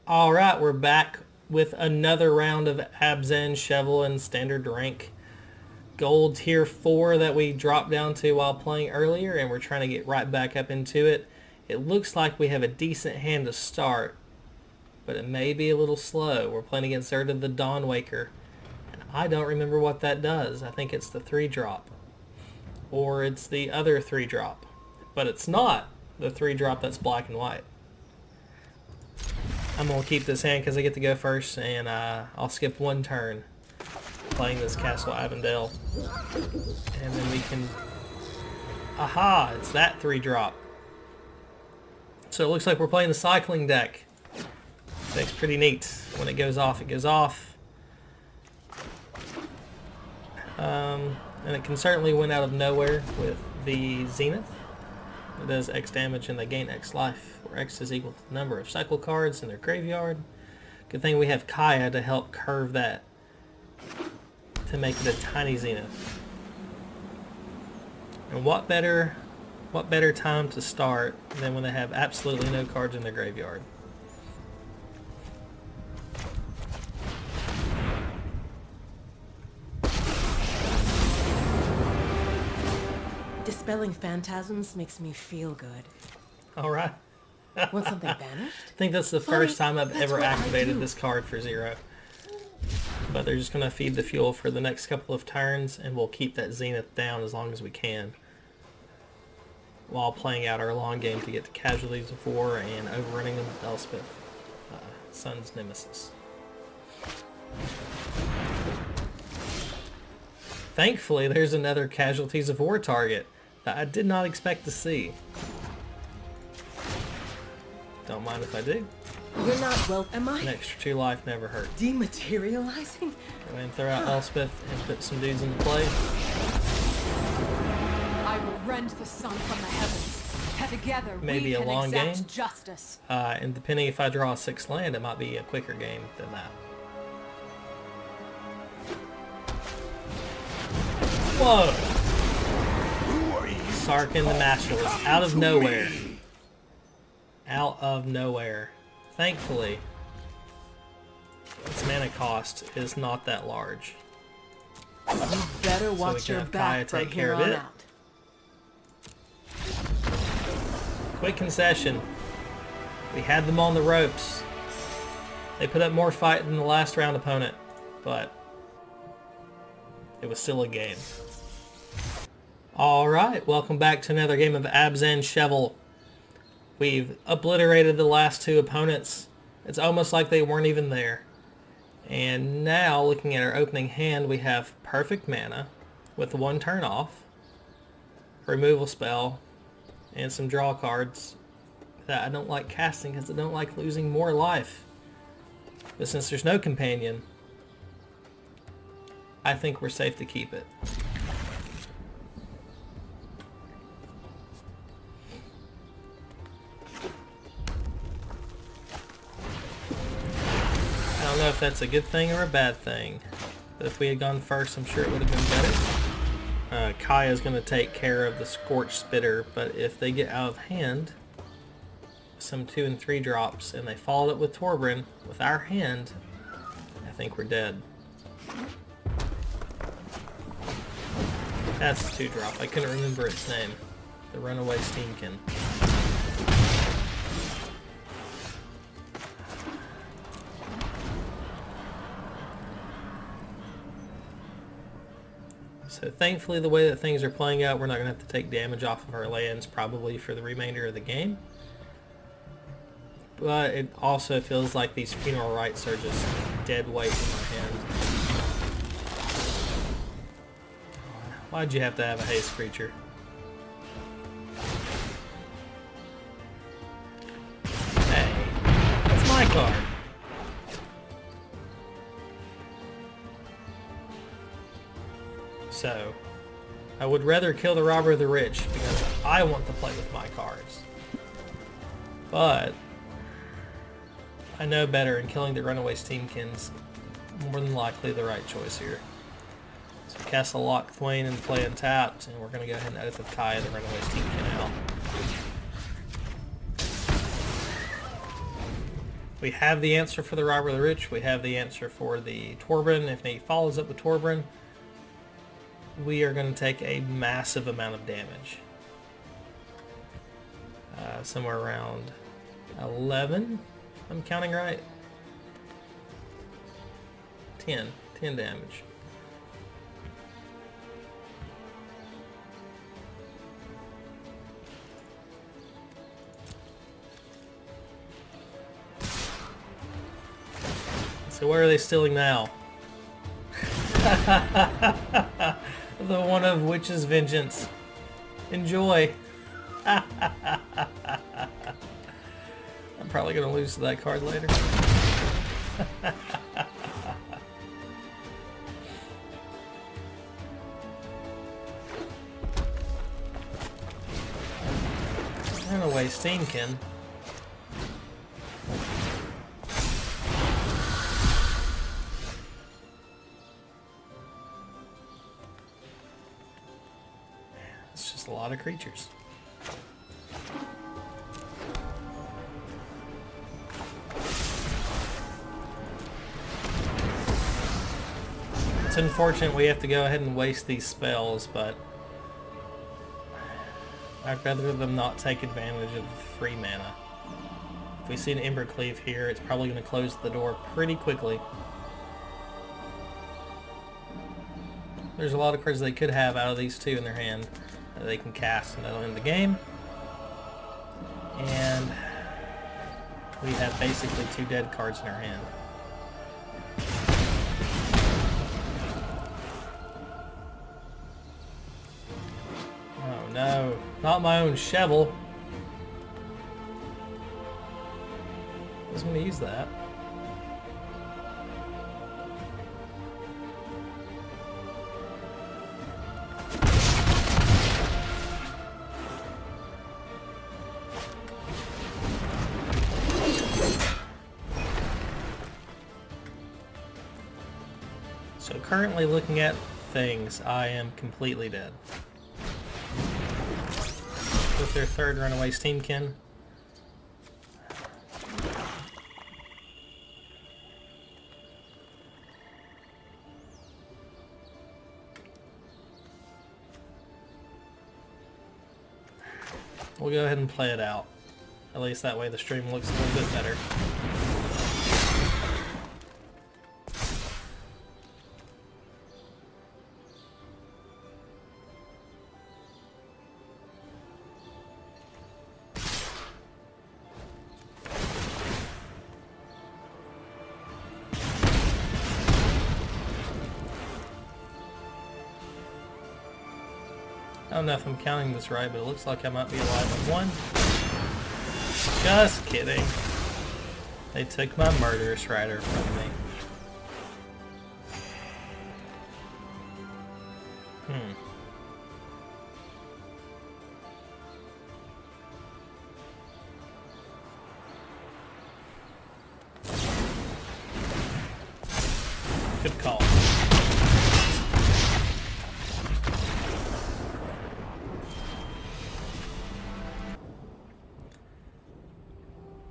Alright, we're back with another round of Abzan Chevill and standard rank. Gold tier 4 that we dropped down to while playing earlier, and we're trying to get right back up into it. It looks like we have a decent hand to start, but it may be a little slow. We're playing against Zerda the Dawnwaker, and I don't remember what that does. I think it's the 3-drop. Or it's the other 3-drop. But it's not the 3-drop that's black and white. I'm going to keep this hand because I get to go first, and I'll skip one turn playing this Castle Avondale. And then we can... Aha! It's that 3-drop. So it looks like we're playing the cycling deck. Deck's pretty neat. When it goes off, it goes off. And it can certainly win out of nowhere with the Zenith. It does X damage and they gain X life, where X is equal to the number of cycle cards in their graveyard. Good thing we have Kaya to help curve that, to make it a tiny Zenith. And what better time to start than when they have absolutely no cards in their graveyard. Dispelling phantasms makes me feel good. Alright. Want something banished? I think that's the first time I've That's ever what I activated do. this card for 0. But they're just going to feed the fuel for the next couple of turns, and we'll keep that Zenith down as long as we can, while playing out our long game to get to Casualties of War and overrunning them with Elspeth, Sun's Nemesis. Thankfully, there's another Casualties of War target that I did not expect to see. Don't mind if I do. You're not well. Am An I extra 2 life never hurt. dematerializing? Go ahead and throw out Elspeth and put some dudes into play. I will rend the sun from the heavens. Together Maybe we a can long exact game. justice. And depending if I draw a 6th land, it might be a quicker game than that. Whoa! Sarkin the Masterless, out of nowhere. Out of nowhere. Thankfully, its mana cost is not that large. You better So watch we can your have Kaya back from take care here of on it. out. Quick concession. We had them on the ropes. They put up more fight than the last round opponent, but it was still a game. Alright, welcome back to another game of Abzan Chevill. We've obliterated the last 2 opponents. It's almost like they weren't even there. And now, looking at our opening hand, we have perfect mana with 1 turn off, removal spell, and some draw cards that I don't like casting because I don't like losing more life. But since there's no companion, I think we're safe to keep it. I don't know if that's a good thing or a bad thing, but if we had gone first, I'm sure it would have been better. Kaya's going to take care of the Scorch Spitter, but if they get out of hand, some 2 and 3 drops, and they followed it with Torbran, with our hand, I think we're dead. That's a 2-drop. I couldn't remember its name. The Runaway Steamkin. So thankfully, the way that things are playing out, we're not going to have to take damage off of our lands probably for the remainder of the game. But it also feels like these funeral rites are just dead weight in my hand. Why'd you have to have a haste creature? Hey, that's my card. So, I would rather kill the Robber of the Rich because I want to play with my cards. But I know better, and killing the Runaway Steamkin's more than likely the right choice here. So cast a Lock Thwain and play untapped, and we're going to go ahead and edit the Kaya, the Runaway Steamkin out. We have the answer for the Robber of the Rich. We have the answer for the Torben. If he follows up with Torben, we are going to take a massive amount of damage. Somewhere around 11, if I'm counting right. 10 damage. So where are they stealing now? The one of Witch's Vengeance. Enjoy. I'm probably going to lose to that card later. Run away, Steamkin. It's just a lot of creatures. It's unfortunate we have to go ahead and waste these spells, but I'd rather them not take advantage of free mana. If we see an Embercleave here, it's probably going to close the door pretty quickly. There's a lot of cards they could have out of these two in their hand that they can cast, and that'll end the game. And we have basically two dead cards in our hand. Oh no, not my own Chevill. I was going to use that. So currently looking at things, I am completely dead. With their third runaway Steamkin. We'll go ahead and play it out. At least that way the stream looks a little bit better. I don't know if I'm counting this right, but it looks like I might be alive on one. Just kidding. They took my Murderous Rider from me. Good call.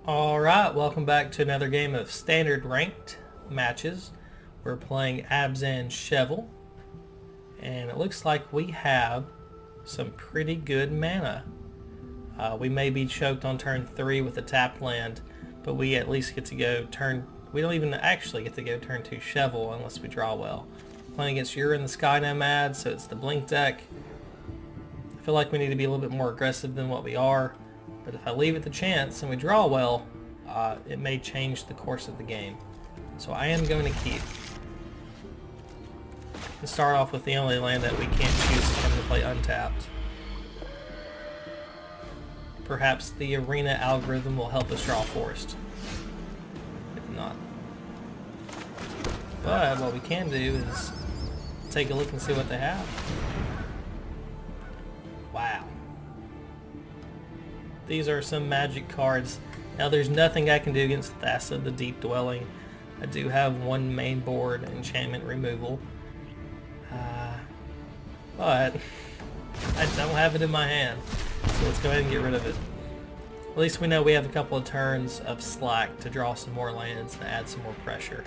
Alright, welcome back to another game of standard ranked matches. We're playing Abzan Chevill, and it looks like we have some pretty good mana. We may be choked on turn 3 with a tapped land, but we at least get to go turn... We don't even actually get to go turn 2 Chevill unless we draw well. Playing against You're in the Sky Nomad, so it's the Blink deck. I feel like we need to be a little bit more aggressive than what we are. But if I leave it the chance and we draw well, it may change the course of the game. So I am going to keep. And start off with the only land that we can't choose from to play untapped. Perhaps the arena algorithm will help us draw forest. If not. But what we can do is take a look and see what they have. Wow. These are some magic cards. Now there's nothing I can do against Thassa the Deep Dwelling. I do have one main board enchantment removal. But I don't have it in my hand. So let's go ahead and get rid of it. At least we know we have a couple of turns of slack to draw some more lands and add some more pressure.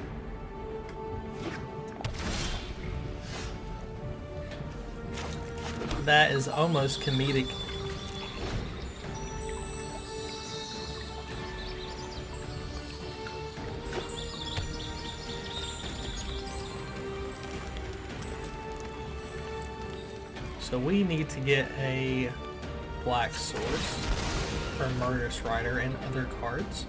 That is almost comedic. So we need to get a black source for Murderous Rider and other cards.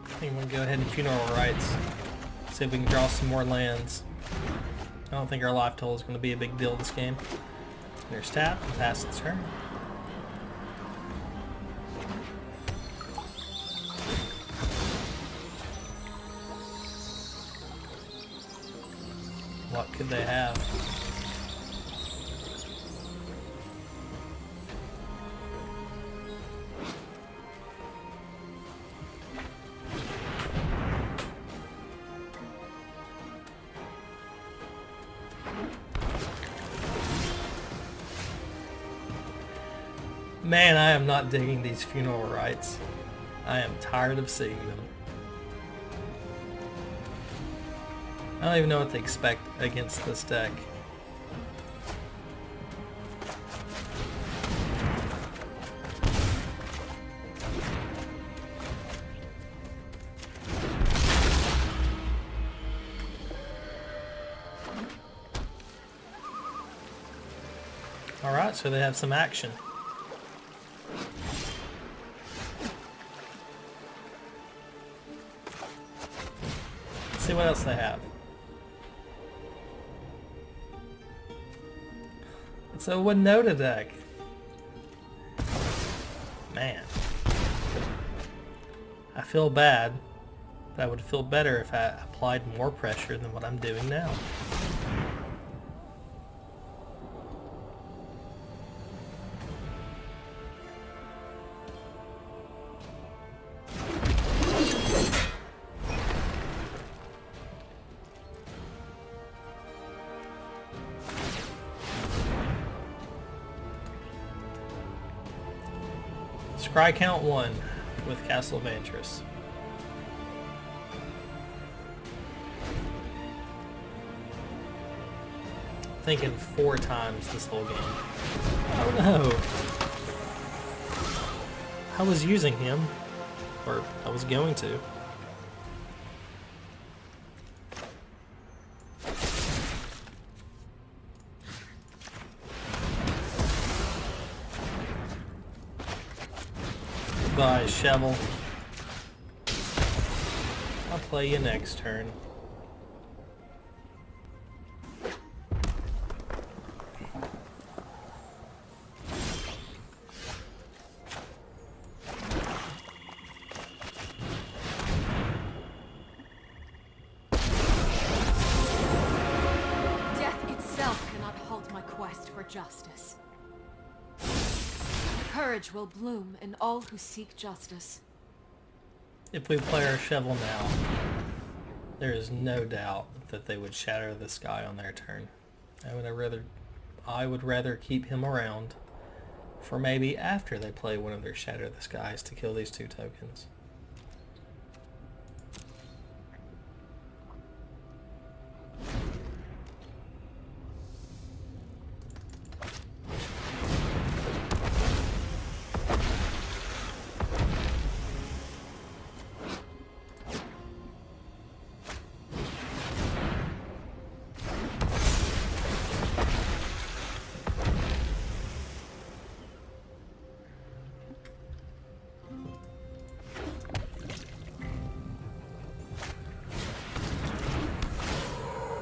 I think we'll go ahead and Funeral Rites. See if we can draw some more lands. I don't think our life total is going to be a big deal this game. There's tap, pass the turn. What could they have? Man, I am not digging these Funeral Rites. I am tired of seeing them. I don't even know what to expect against this deck. Alright, so they have some action. Let's see what else they have. It's a Winota deck. Man. I feel bad, but I would feel better if I applied more pressure than what I'm doing now. Scry count 1 with Castle of Antris. Thinking 4 times this whole game. Oh no! I was using him, or I was going to. Goodbye, Chevill. I'll play you next turn. Death itself cannot halt my quest for justice. Courage will bloom in all who seek justice. If we play our Chevill now, there is no doubt that they would shatter the sky on their turn. I would rather keep him around for maybe after they play one of their Shatter the Skies to kill these 2 tokens.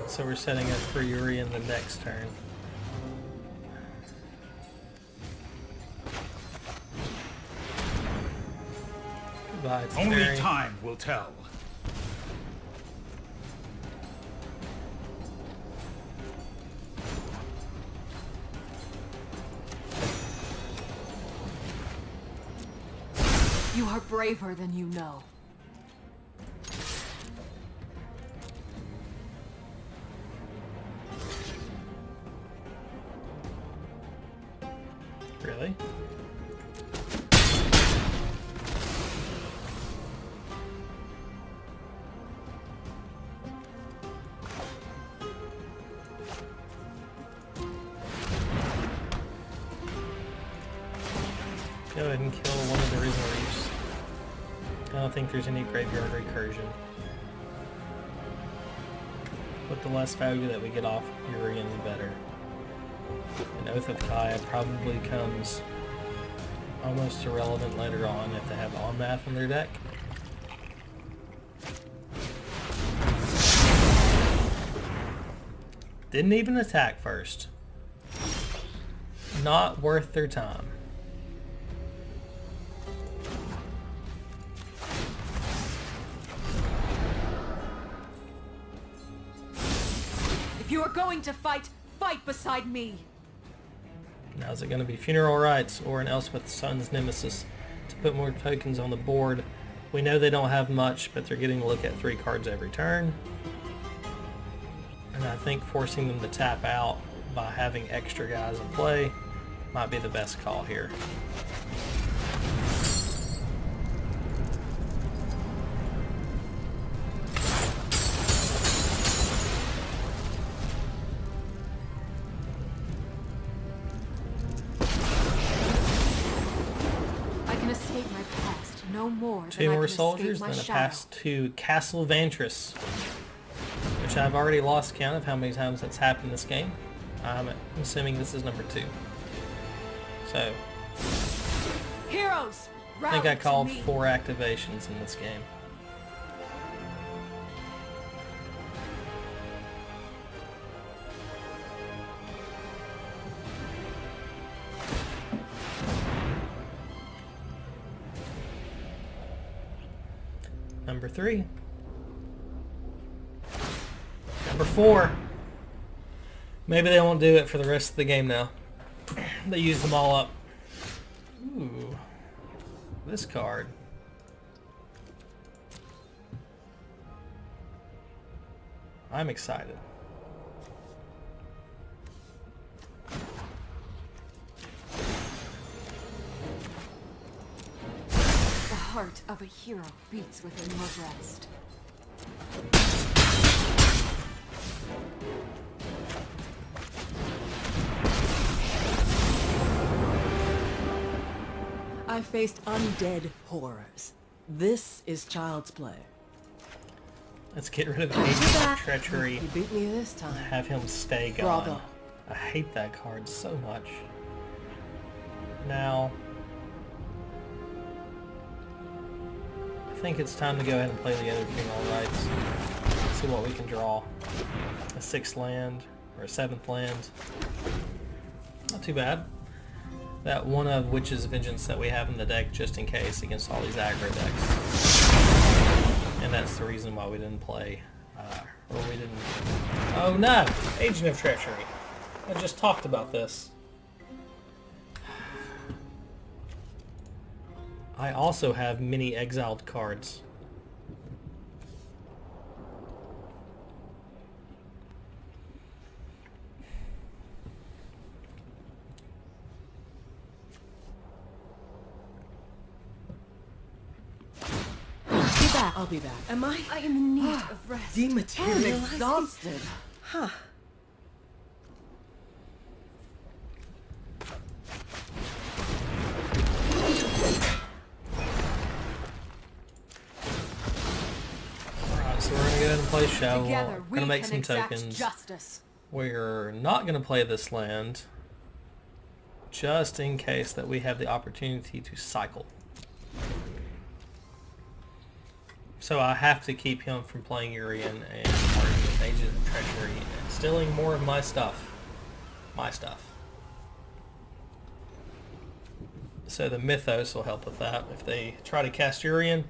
So we're setting up for Yuri in the next turn. Goodbye, Only Terry. time will tell. You are braver than you know. Really? Go ahead and kill one of the Risen Reefs. I don't think there's any graveyard recursion. But the less value that we get off Urian, the better. And Oath of Kaya probably comes almost irrelevant later on if they have on-math in their deck. Didn't even attack first. Not worth their time. If you are going to fight, fight beside me. Now is it going to be Funeral Rites or an Elspeth Sun's Nemesis to put more tokens on the board? We know they don't have much, but they're getting to look at 3 cards every turn. And I think forcing them to tap out by having extra guys in play might be the best call here. I can escape my past no more 2 than I more can soldiers, escape my then a shadow. pass to Castle Vantris, which I've already lost count of how many times that's happened this game. I'm assuming this is number 2. So, Heroes, I think I rally to called me. 4 activations in this game. Number 3. Number 4. Maybe they won't do it for the rest of the game now. They used them all up. Ooh. This card. I'm excited. The heart of a hero beats within your breast. I faced undead horrors. This is child's play. Let's get rid of the Agent of Treachery. You beat me this time. Have him stay gone. Bravo. I hate that card so much. Now, I think it's time to go ahead and play the other Funeral Rites. See what we can draw. A 6th land, or a 7th land. Not too bad. That one of Witch's Vengeance that we have in the deck just in case against all these aggro decks. And that's the reason why we didn't play, or we didn't... Oh no! Agent of Treachery. I just talked about this. I also have many exiled cards. I'll be back. Am I? I am in need of rest. Dematerializing? I'm exhausted. Huh. Alright, so we're going to go ahead and play Shovel. Together We're we going to make can some exact tokens. justice. We're not going to play this land just in case that we have the opportunity to cycle. So I have to keep him from playing Urian and partying with Agent of Treachery and stealing more of my stuff. My stuff. So the Mythos will help with that. If they try to cast Urian,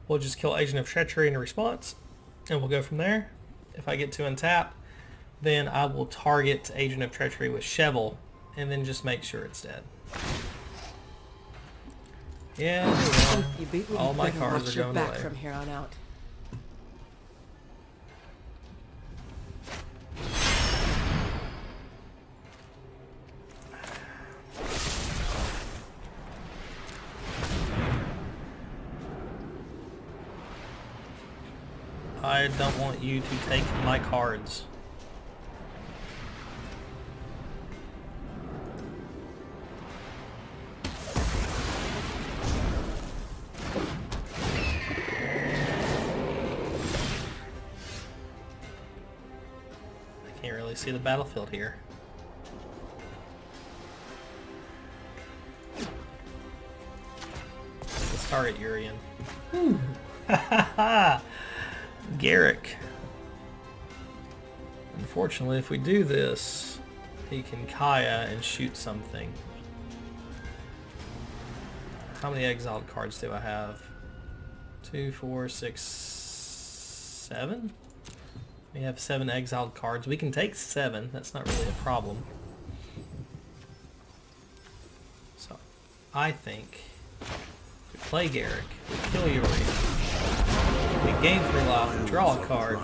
we'll just kill Agent of Treachery in response, and we'll go from there. If I get to untap, then I will target Agent of Treachery with Chevill, and then just make sure it's dead. Yeah, You beat me. all You my better cards watch are your going back away. from here on out. I don't want you to take my cards. I can't really see the battlefield here. Let's target Urian. Garrick. Unfortunately, if we do this, he can Kaya and shoot something. How many exiled cards do I have? 2, 4, 6, 7? We have 7 exiled cards. We can take 7. That's not really a problem. So, I think we play Garrick, we kill Urian, we gain 3 life and draw a card.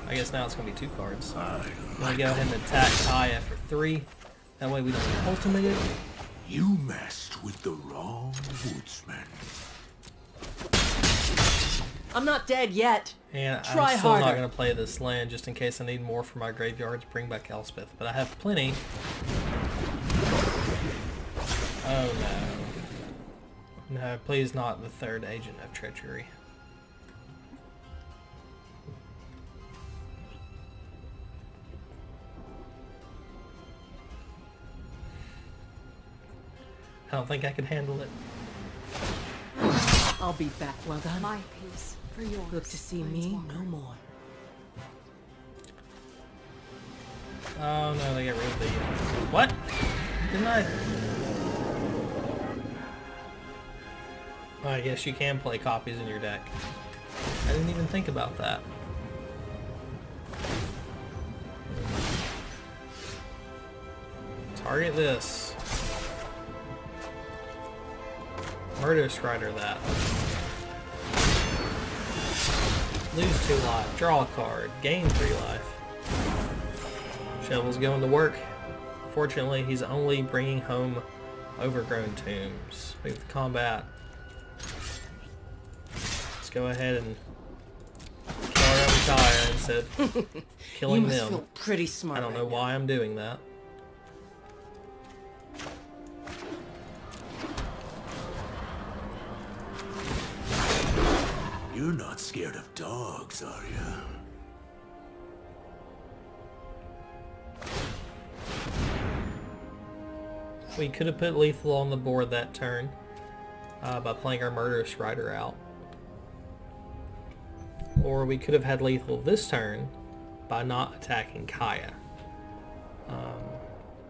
I guess now it's going to be 2 cards. I'm going to go ahead and attack Kaya for 3. That way we don't ultimate it. You messed with the wrong woodsman. I'm not dead yet. And Try I'm still harder. not going to play this land just in case I need more for my graveyard to bring back Elspeth. But I have plenty. Oh no. No, please not the 3rd Agent of Treachery. I don't think I could handle it. I'll be back. Well done. My peace for yours. Look to see me no more. Oh no, they got rid of the... What? Didn't I... Oh, I guess you can play copies in your deck. I didn't even think about that. Target this. Murder Strider that. Lose 2 life. Draw a card. Gain 3 life. Chevill's going to work. Fortunately, he's only bringing home Overgrown Tombs. Move the combat. Let's go ahead and kill our own Kaya instead of killing You must them. feel pretty smart. I don't know right why I'm doing that. You're not scared of dogs, are you? We could have put lethal on the board that turn by playing our Murderous Rider out. Or we could have had lethal this turn by not attacking Kaya.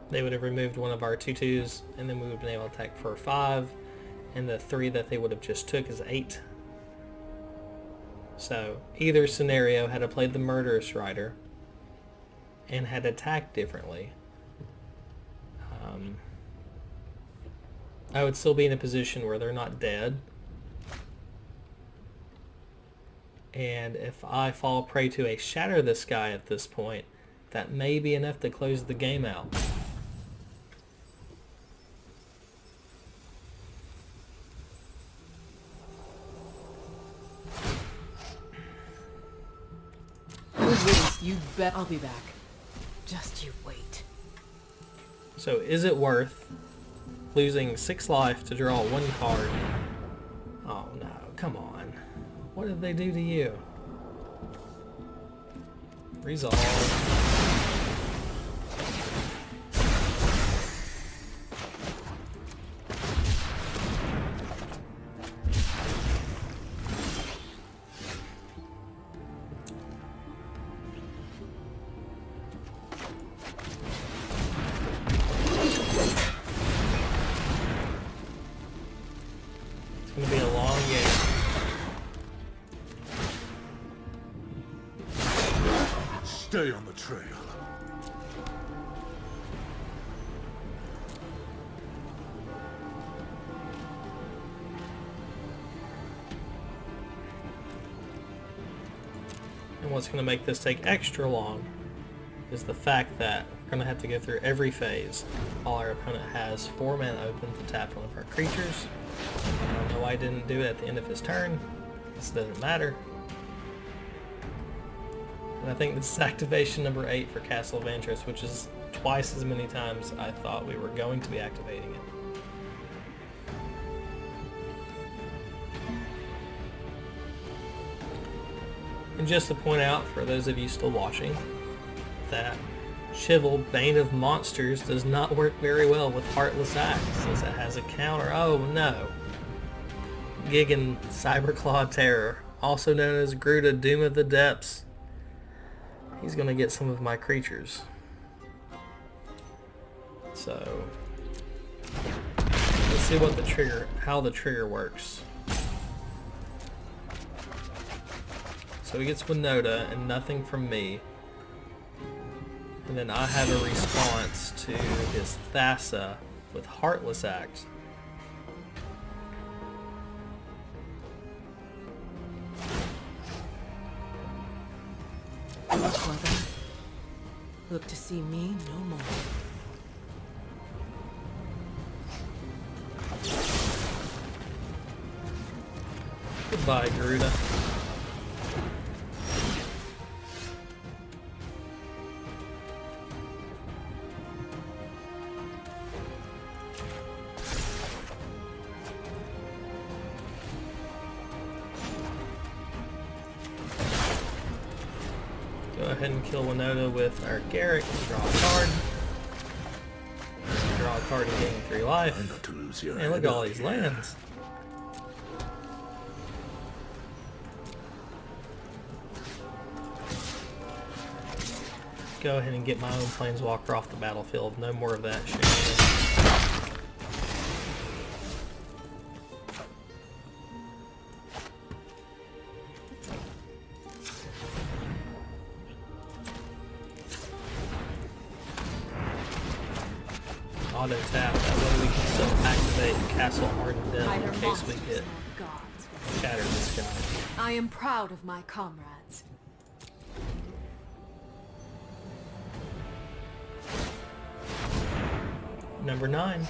They would have removed one of our 2/2s, and then we would have been able to attack for 5, and the 3 that they would have just took is 8. So either scenario, had I played the Murderous Rider and had attacked differently, I would still be in a position where they're not dead. And if I fall prey to a Shatter the Sky at this point, that may be enough to close the game out. Good riddance. You bet I'll be back. Just you wait. So is it worth losing 6 life to draw 1 card? Oh no, come on. What did they do to you? Resolve. It's going to be a long game. Stay on the trail. And what's going to make this take extra long is the fact that we're going to have to go through every phase. While our opponent has 4 mana open to tap one of our creatures. I don't know why I didn't do it at the end of his turn. This doesn't matter. And I think this is activation number 8 for Castle of Antris, which is twice as many times I thought we were going to be activating it. And just to point out, for those of you still watching, that Chevill, Bane of Monsters, does not work very well with Heartless Act, since it has a counter. Oh no! Gigan Cyberclaw Terror, also known as Gruta, Doom of the Depths. He's gonna get some of my creatures. So let's see what how the trigger works. So he gets Winota and nothing from me. And then I have a response to his Thassa with Heartless Act. Mother, look to see me no more. Goodbye, Garuda. Go ahead and kill Winota with our Garrett. Draw a card. Draw a card and gain 3 life. Try not to lose your And look head at all up these here. lands. Go ahead and get my own Planeswalker off the battlefield. No more of that shit. Auto tap, that way we can still activate Castle Ardendale Neither in case we monsters get nor gods. Shatter the Sky. I am proud of my comrades. Number 9.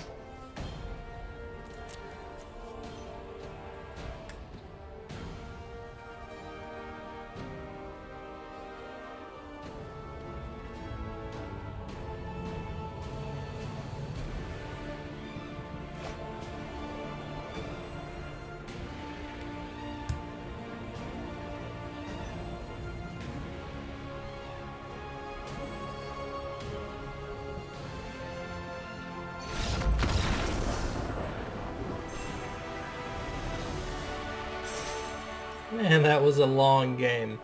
Man, that was a long game.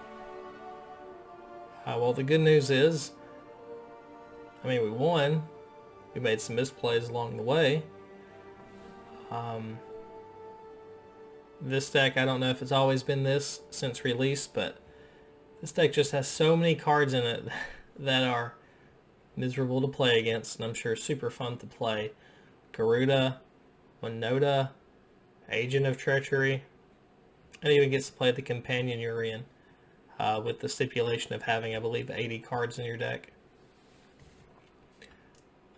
Well, the good news is, we won. We made some misplays along the way. This deck, I don't know if it's always been this since release, but this deck just has so many cards in it that are miserable to play against, and I'm sure super fun to play. Garuda, Winota, Agent of Treachery. It even gets to play the Companion Urian, with the stipulation of having, I believe, 80 cards in your deck.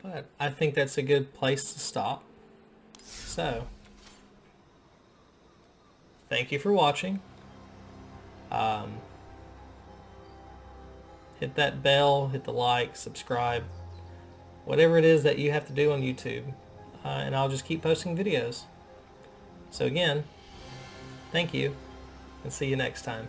But I think that's a good place to stop. So, thank you for watching. Hit that bell, hit the like, subscribe, whatever it is that you have to do on YouTube. And I'll just keep posting videos. So again, thank you, and see you next time.